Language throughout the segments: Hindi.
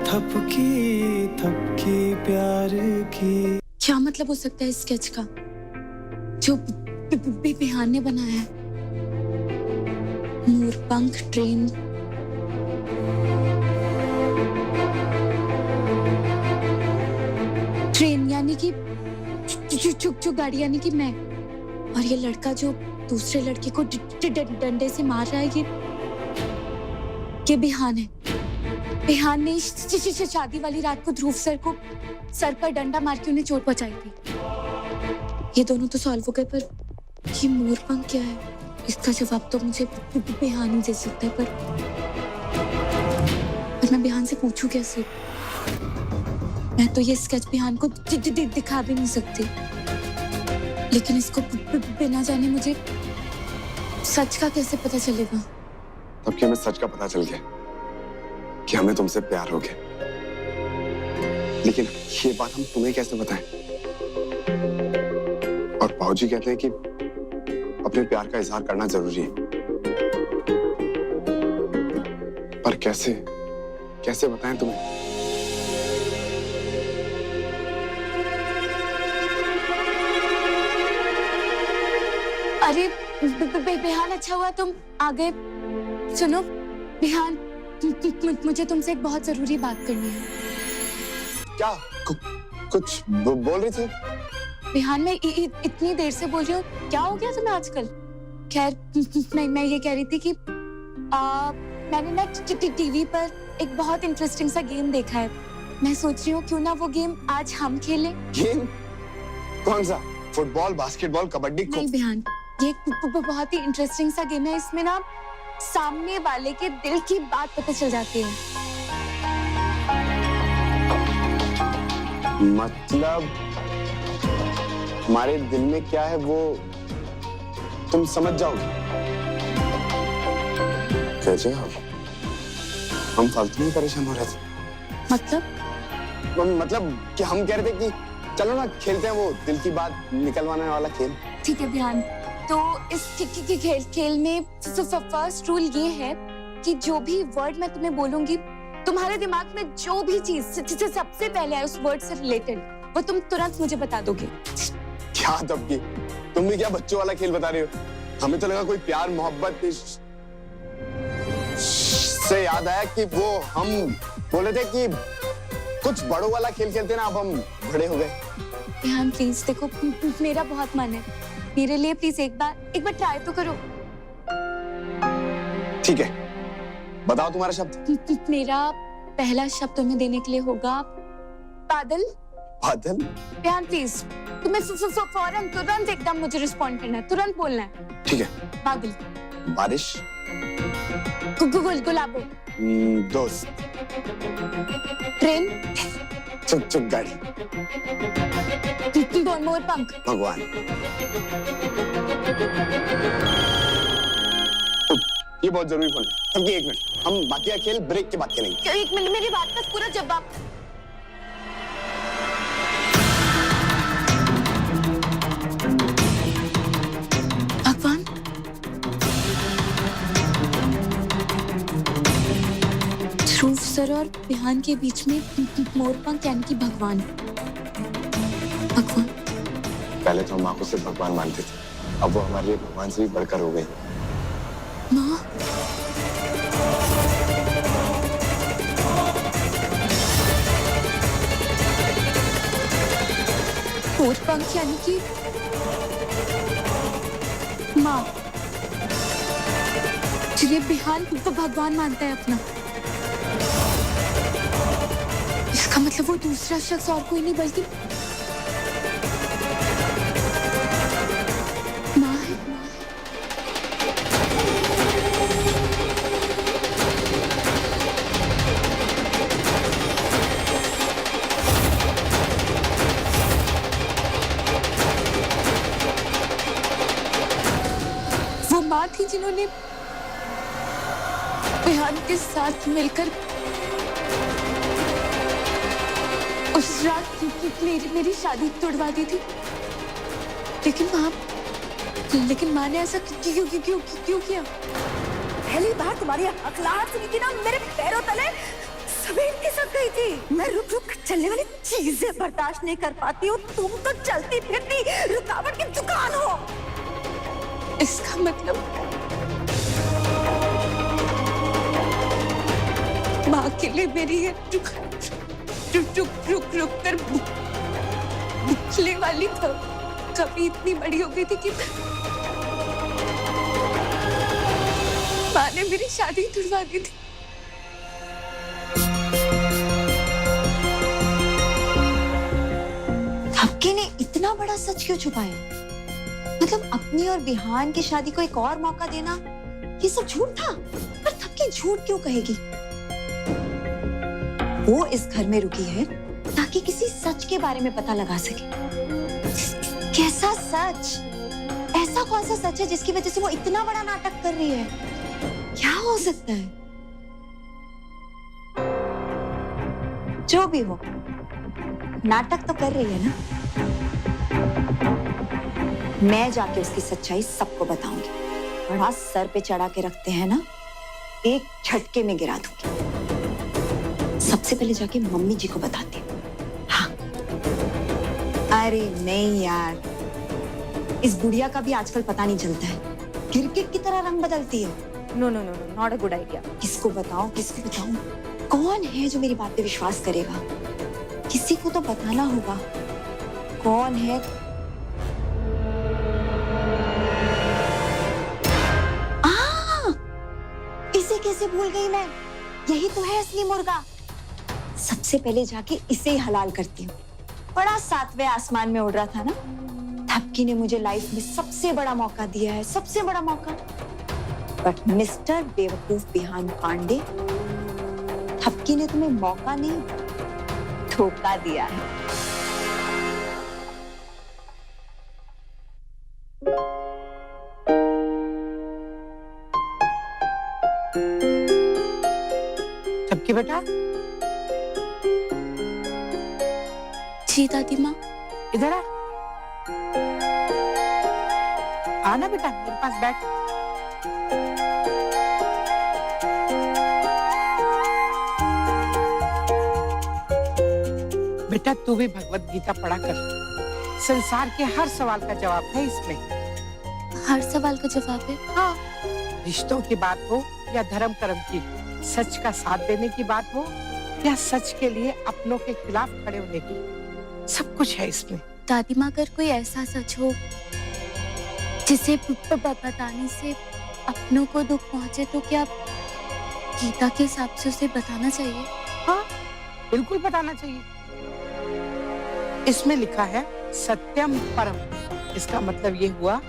थपकी थपकी प्यार की। क्या मतलब हो सकता है इस स्केच का जो बिहान ने बनाया है? मोरपंख ट्रेन, ट्रेन यानी कि जो गाड़ी यानी कि मैं, और ये लड़का जो दूसरे लड़के को डंडे से मार रहा है, ये बिहान है। बिहान ने शादी वाली रात को ध्रुव सर को सर पर डंडा मार के उन्हें चोट पहुंचाई थी। ये दोनों तो सॉल्व हो गए, पर ये मोरपंख क्या है? इसका जवाब तो मुझे बिहान ही दे सकता है, पर मैं बिहान से पूछूं कैसे? मैं तो ये स्केच बिहान को दिखा भी नहीं सकती, लेकिन इसको बिना जाने मुझे सच का कैसे पता चलेगा? तब कि हमें सच का पता चल गया कि हमें तुमसे प्यार हो गया, लेकिन ये बात हम तुम्हें कैसे बताएं? और बाबूजी कहते हैं कि अपने प्यार का इजहार करना जरूरी है, पर कैसे कैसे बताएं तुम्हें? अरे बिहान, अच्छा हुआ तुम आ गए। सुनो बिहान, मुझे तुमसे एक बहुत जरूरी बात करनी है। क्या कुछ बोल रही थी? बिहान, मैं इतनी देर से बोल रही हूँ, क्या हो गया तुम्हें आजकल? खैर, मैं ये कह रही थी कि मैंने ना टीवी पर एक बहुत इंटरेस्टिंग सा गेम देखा है। मैं सोच रही हूँ क्यों ना वो गेम आज हम खेलें। गेम? कौन सा? Football, basketball, kabaddi? नहीं बिहान, ये बहुत ही इंटरेस्टिंग सा गेम है। इसमें ना सामने वाले के दिल की बात पता चल जाती है। मतलब हमारे दिल में क्या है वो तुम समझ जाओगे। कैसे? हम फालतू में परेशान हो रहे थे। मतलब कि हम कह रहे थे कि चलो ना खेलते हैं वो दिल की बात निकलवाने वाला खेल। ठीक है बिहान, तो इस खेल में फर्स्ट रूल ये है कि जो भी वर्ड मैं तुम्हें बोलूंगी, तुम्हारे दिमाग में जो भी चीज सबसे पहले आए उस वर्ड से रिलेटेड, वो तुम तुरंत मुझे बता दोगे। क्या तब की? तुम भी क्या बच्चों वाला खेल बता रही हो? हमें तो लगा कोई प्यार मोहब्बत से याद आया कि वो हम बोले थे कि कुछ बड़ों वाला खेल खेलते ना, अब हम बड़े हो गए। बिहान प्लीज देखो, मेरा बहुत मन है, मेरे लिए प्लीज एक बार ट्राई तो करो। ठीक है, बताओ तुम्हारा शब्द। मेरा पहला शब्द तुम्हें देने के लिए होगा बादल। बादल? बिहान प्लीज, तुम्हें फौरन तुरंत एकदम मुझे रिस्पॉन्ड करना है, तुरंत बोलना है। ठीक है। बादल। बारिश। गुलाबो। दोस्त। ट्रेन। चुप गाड़ी। मोरपंख। भगवान। ये बहुत जरूरी फोन है। सबकी एक मिनट, हम बाकी का खेल ब्रेक के बाद खेलेंगे। एक मिनट, मेरी बात का पूरा जवाब। भगवान, ध्रुव सर और बिहान के बीच में मोरपंख यानी कि भगवान। भगवान। पहले तो हम आपको सिर्फ भगवान मानते थे, अब वो हमारे लिए भगवान से भी बढ़कर हो गई। माँ, मोरपंख यानी कि माँ, जिन्हें बिहान को भगवान मानता है अपना। इसका मतलब वो दूसरा शख्स और कोई नहीं बल्कि माँ है। वो माँ थी जिन्होंने बिहान के साथ मिलकर उस रात मेरी शादी तोड़वा दी थी। लेकिन माँ ने ऐसा क्यों किया? पहली बार तुम्हारी हकलाहट सुनी थी ना, मेरे पैरों तले समीर के साथ गई थी। मैं रुक रुक चलने वाली चीजें बर्दाश्त नहीं कर पाती हूँ। तुम तो चलती फिरती रुकावट की दुकान हो। इसका मतलब माँ के लिए मेरी ये रुक रुक रुक रुक रुक कर भूलने वाली कभी इतनी बड़ी हो गई थी कि माँ ने मेरी शादी तुड़वा दी थी। थपकी ने इतना बड़ा सच क्यों छुपाया? मतलब अपनी और बिहान की शादी को एक और मौका देना, ये सब झूठ था। पर थपकी झूठ क्यों कहेगी? वो इस घर में रुकी है ताकि किसी सच के बारे में पता लगा सके। कैसा सच? ऐसा कौन सा सच है जिसकी वजह से वो इतना बड़ा नाटक कर रही है? क्या हो सकता है? जो भी हो, नाटक तो कर रही है ना। मैं जाके उसकी सच्चाई सबको बताऊंगी। बड़ा सर पे चढ़ा के रखते हैं ना, एक झटके में गिरा दूंगी। सबसे पहले जाके मम्मी जी को बताती हूँ। हाँ। अरे नहीं यार, इस बुढ़िया का भी आजकल पता नहीं चलता है, गिरगिट की तरह रंग बदलती है। No no no no, not a good idea. किसको बताऊं, किसको बताऊं? कौन है जो मेरी बात पे विश्वास करेगा? किसी को तो बताना होगा। कौन है? इसे कैसे भूल गई मैं? यही तो है असली मुर्गा। सबसे पहले जाके इसे ही हलाल करती हूँ। बड़ा सातवें आसमान में उड़ रहा था ना। थपकी ने मुझे लाइफ में सबसे बड़ा मौका दिया है, सबसे बड़ा मौका। बट मिस्टर बेवकूफ बिहान पांडे, थपकी ने तुम्हें मौका नहीं, धोखा दिया है। थपकी बेटा, जी दादी माँ। इधर आ। आना बेटा, मेरे पास बैठ। बेटा तू भी भगवत गीता पढ़ा कर। संसार के हर सवाल का जवाब है इसमें। हर सवाल का जवाब है? हाँ, रिश्तों की बात हो या धर्म कर्म की, सच का साथ देने की बात हो या सच के लिए अपनों के खिलाफ खड़े होने की, सब कुछ है इसमें। दादी माँ, अगर कोई ऐसा सच हो जिसे बताने से अपनों को दुख पहुंचे तो क्या गीता के हिसाब से उसे बताना चाहिए? हाँ, बिल्कुल बताना चाहिए। इसमें लिखा है सत्यम परम। इसका मतलब ये हुआ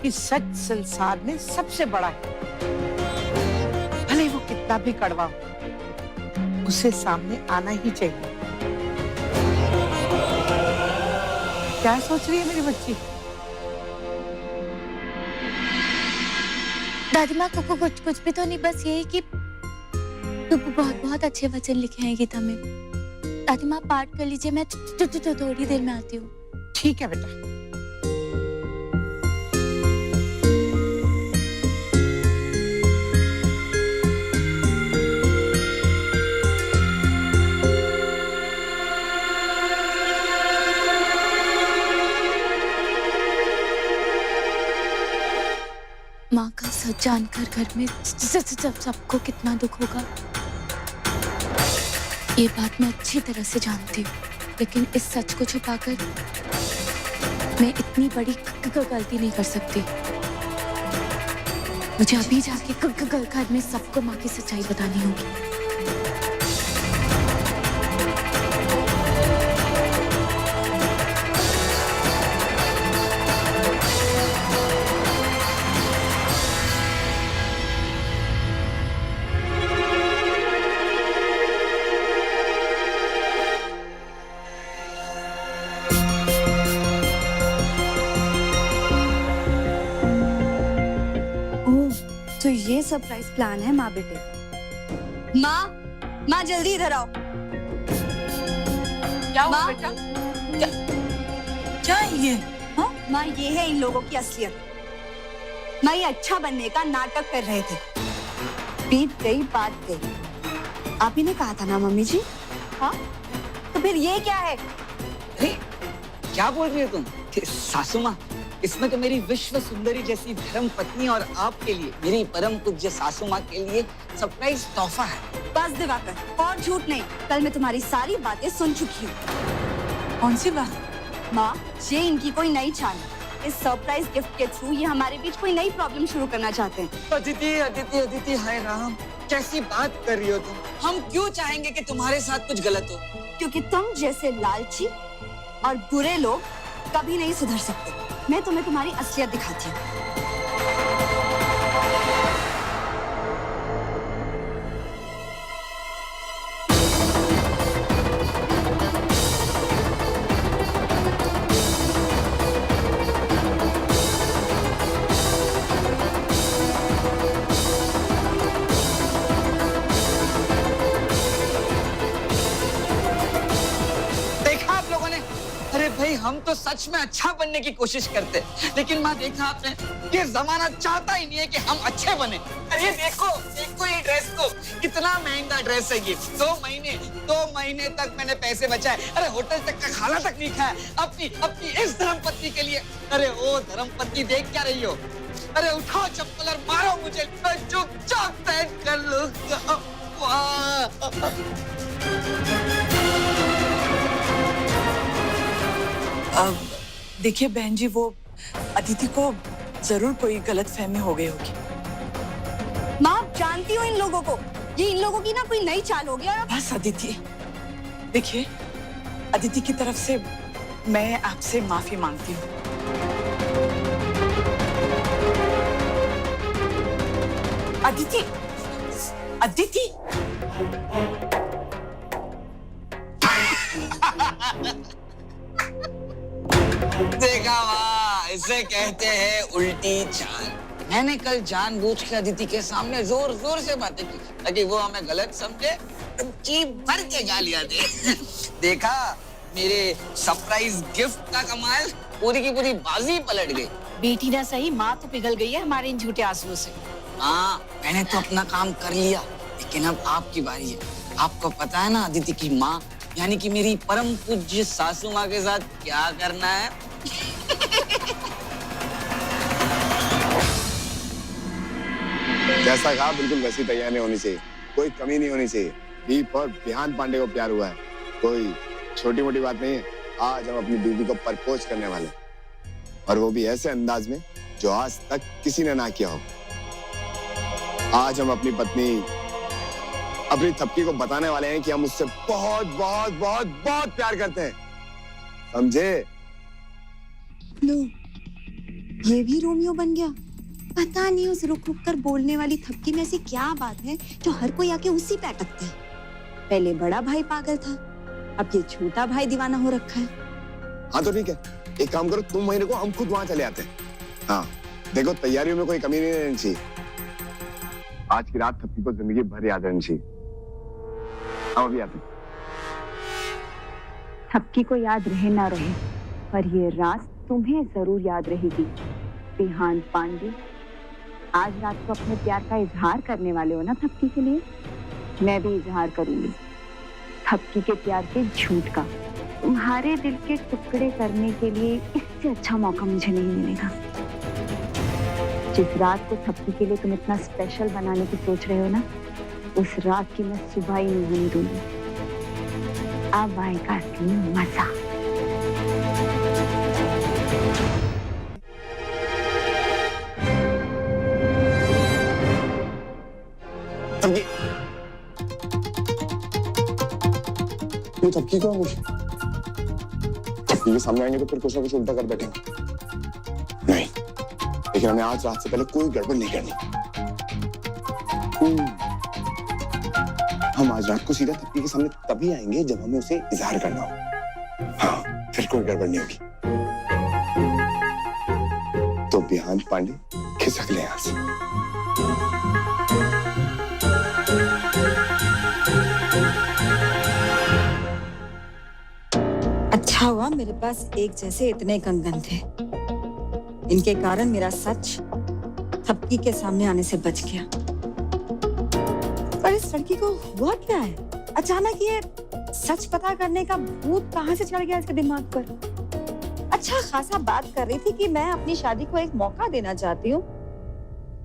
कि सच संसार में सबसे बड़ा है। भले वो कितना भी कड़वा हो, उसे सामने आना ही चाहिए। क्या सोच रही है मेरी बच्ची? दादी माँ, कुछ भी तो नहीं, बस यही कि बहुत बहुत अच्छे वचन लिखे हैं गीता में। दादी माँ, पाठ कर लीजिए, मैं थोड़ी देर में आती हूँ। ठीक है बेटा। माँ का सच जानकर घर में सबको कितना दुख होगा, ये बात मैं अच्छी तरह से जानती हूँ। लेकिन इस सच को छुपाकर मैं इतनी बड़ी गलती नहीं कर सकती। मुझे अभी जाके घर में सबको माँ की सच्चाई बतानी होगी। तो ये सरप्राइज प्लान है माँ बेटे। माँ जल्दी इधर आओ। क्या हुआ बेटा? क्या है ये? हाँ माँ, ये है इन लोगों की असलियत। माँ ये अच्छा बनने का नाटक कर रहे थे। बीत गई बात गई। आप ही ने कहा था ना मम्मी जी? हाँ, तो फिर ये क्या है? अरे क्या बोल रही हो तुम? सासू माँ, इसमें तो मेरी विश्व सुंदरी जैसी धर्म पत्नी और आपके लिए, मेरी परम पूज्य सासू माँ के लिए सरप्राइज तोहफा है। बस दिवाकर, और झूठ नहीं। कल मैं तुम्हारी सारी बातें सुन चुकी हूँ। कौन सी बात? माँ, ये इनकी कोई नई चाल है। इस सरप्राइज गिफ्ट के थ्रू ये हमारे बीच कोई नई प्रॉब्लम शुरू करना चाहते हैं। अदिति अदिति अदिति, हाय राम, कैसी बात कर रही हो तुम? हम क्यों चाहेंगे कि तुम्हारे साथ कुछ गलत हो? क्योंकि तुम जैसे लालची और बुरे लोग कभी नहीं सुधर सकते। मैं तुम्हें तुम्हारी असलियत दिखाती हूँ। देखा आप लोगों ने? अरे भाई, हम तो सच में अच्छा बनने की कोशिश करते हैं, लेकिन माँ देखा आपने, ये जमाना चाहता ही नहीं है कि हम अच्छे बने। अरे देखो देखो ये ड्रेस को, कितना महंगा ड्रेस है ये। 2 महीने तक मैंने पैसे बचाए। अरे होटल तक का खाना तक नहीं खाया अपनी अपनी इस धर्मपत्नी के लिए। अरे ओ धर्मपत्नी, देख क्या रही हो? अरे उठाओ चप्पल और मारो मुझे, मैं चुपचाप पैक कर लूंगा। देखिए बहन जी, वो अदिति को जरूर कोई गलतफहमी हो गई होगी। माँ, जानती हो इन लोगों को, ये इन लोगों की ना कोई नई चाल होगी। और बस अदिति, देखिए अदिति की तरफ से मैं आपसे माफी मांगती हूँ। अदिति, अदिति, देखा वाह, इसे कहते हैं उल्टी चाल। मैंने कल जानबूझ के अदिति के सामने जोर जोर से बातें की ताकि वो हमें गलत समझे, जी भर के गालियां दे। देखा मेरे सरप्राइज गिफ्ट का कमाल, पूरी की पूरी बाजी पलट गई। बेटी ना सही, माँ तो पिघल गई है हमारे इन झूठे आंसुओं से। हाँ, मैंने तो अपना काम कर लिया, लेकिन अब आपकी बारी है। आपको पता है ना अदिति की माँ यानी कि मेरी परम पूज्य सासू माँ के साथ क्या करना है? जैसा कहा बिल्कुल वैसी तैयारी होनी चाहिए, कोई कमी नहीं होनी चाहिए। दीप और बिहान पांडे को प्यार हुआ है, कोई छोटी मोटी बात नहीं है। आज हम अपनी बीवी को प्रपोज करने वाले हैं, और वो भी ऐसे अंदाज में जो आज तक किसी ने ना किया हो। आज हम अपनी पत्नी, अपनी थपकी को बताने वाले हैं कि हम उससे बहुत बहुत बहुत बहुत प्यार करते हैं, समझे? लो, ये भी रोमियो बन गया। पता नहीं उस रुक रुक कर बोलने वाली थपकी में ऐसी क्या बात है जो हर कोई आके उसी पे अटकता है। पहले बड़ा भाई पागल था, अब ये छोटा भाई दीवाना हो रखा है। हाँ तो ठीक है, एक काम करो, तुम महीने को हम खुद वहां चले आते हैं। हाँ देखो, तैयारियों में कोई कमी नहीं रहनी चाहिए। आज की रात थपकी को जिंदगी भर याद रहनी चाहिए। हम अभी आते हैं। थपकी को याद रहे ना रहे, पर ये रात तुम्हें जरूर याद रहेगी। बिहान पांडे, आज रात को अपने प्यार का इजहार करने वाले हो ना थपकी के लिए? मैं भी इजहार करूंगी थपकी के प्यार के झूठ का। तुम्हारे दिल के टुकड़े करने के लिए इससे अच्छा मौका मुझे नहीं मिलेगा। जिस रात को थपकी के लिए तुम इतना स्पेशल बनाने की सोच रहे हो ना, उस रात की मैं सुबह ही नहीं होने दूंगी। अब आएगा असली मजा। थपकी को थपकी के सामने आएंगे तो फिर कुछ ना कुछ उल्टा कर बैठेंगे। नहीं, लेकिन हमें आज रात से पहले कोई गड़बड़ नहीं करनी। हम आज रात को सीधा थपकी के सामने तभी आएंगे जब हमें उसे इजहार करना हो। हाँ, फिर कोई गड़बड़ नहीं होगी। तो बिहान पांडे खिसक ले यहां से। अच्छा हुआ मेरे पास एक जैसे इतने कंगन थे। इनके कारण मेरा सच थपकी के सामने आने से बच गया। पर इस लड़की को हुआ क्या है? अचानक ये सच पता करने का भूत कहाँ से चढ़ गया इसके दिमाग पर? अच्छा खासा बात कर रही थी कि मैं अपनी शादी को एक मौका देना चाहती हूँ,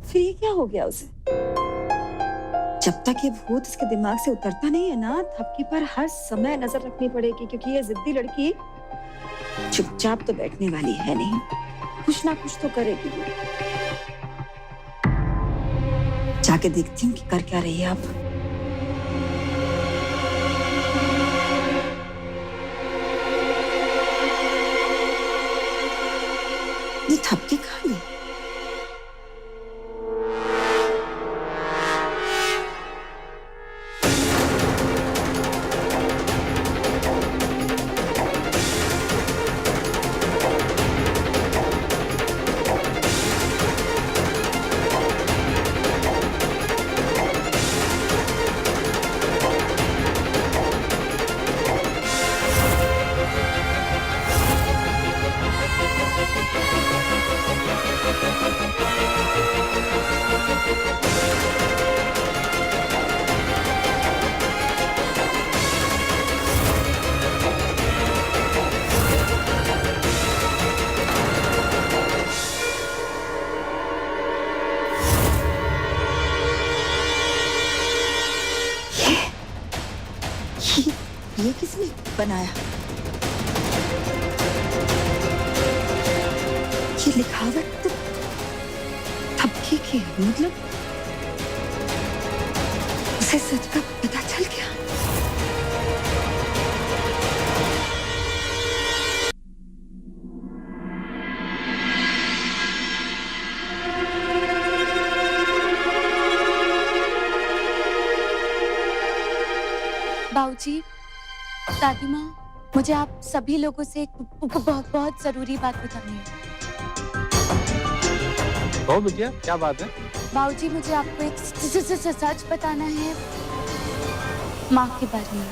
फिर ये क्या हो गया उसे? जब तक ये भूत इसके दिमाग से उतरता नहीं है ना, थपकी पर हर समय नजर रखनी पड़ेगी, क्योंकि ये जिद्दी लड़की चुपचाप तो बैठने वाली है नहीं, कुछ ना कुछ तो करेगी। जाके देखती हूँ कि कर क्या रही है अब। ये थपकी कहाँ गई? ये किसने बनाया? ये लिखावट तो थपकी की है, मतलब उसे सच का पता चल गया। बाबूजी, दादी माँ, मुझे आप सभी लोगों से एक बहुत बहुत जरूरी बात बतानी है। कहो बिटिया, क्या बात है? बाबूजी, मुझे आपको एक सच बताना है माँ के बारे में।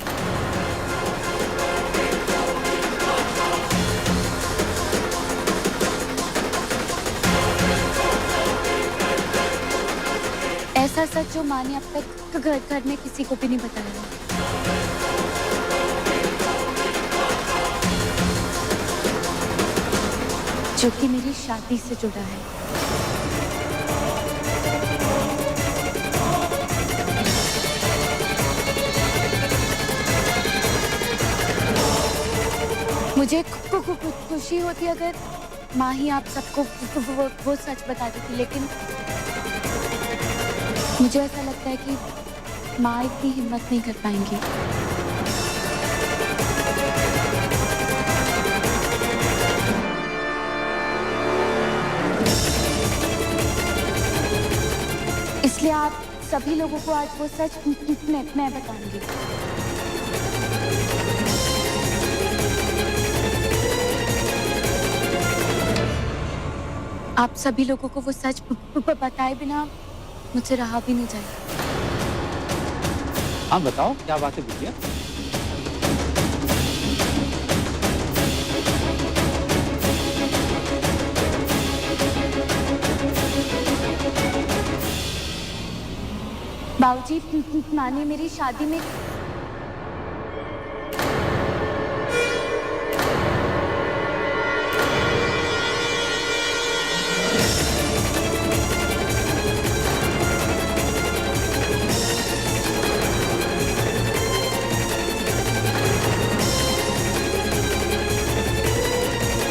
ऐसा सच जो माँ ने अब तक घर में किसी को भी नहीं बताया। जो कि मेरी शादी से जुड़ा है। मुझे खुशी होती अगर माँ ही आप सबको वो सच बता देती, लेकिन मुझे ऐसा लगता है कि माँ इतनी हिम्मत नहीं कर पाएंगी। इसलिए आप सभी लोगों को आज वो सच मैं बताऊंगी। आप सभी लोगों को वो सच बताए बिना मुझे रहा भी नहीं जाएगा। हाँ बताओ, क्या बात है बिटिया? बाबूजी, माँ ने मेरी शादी में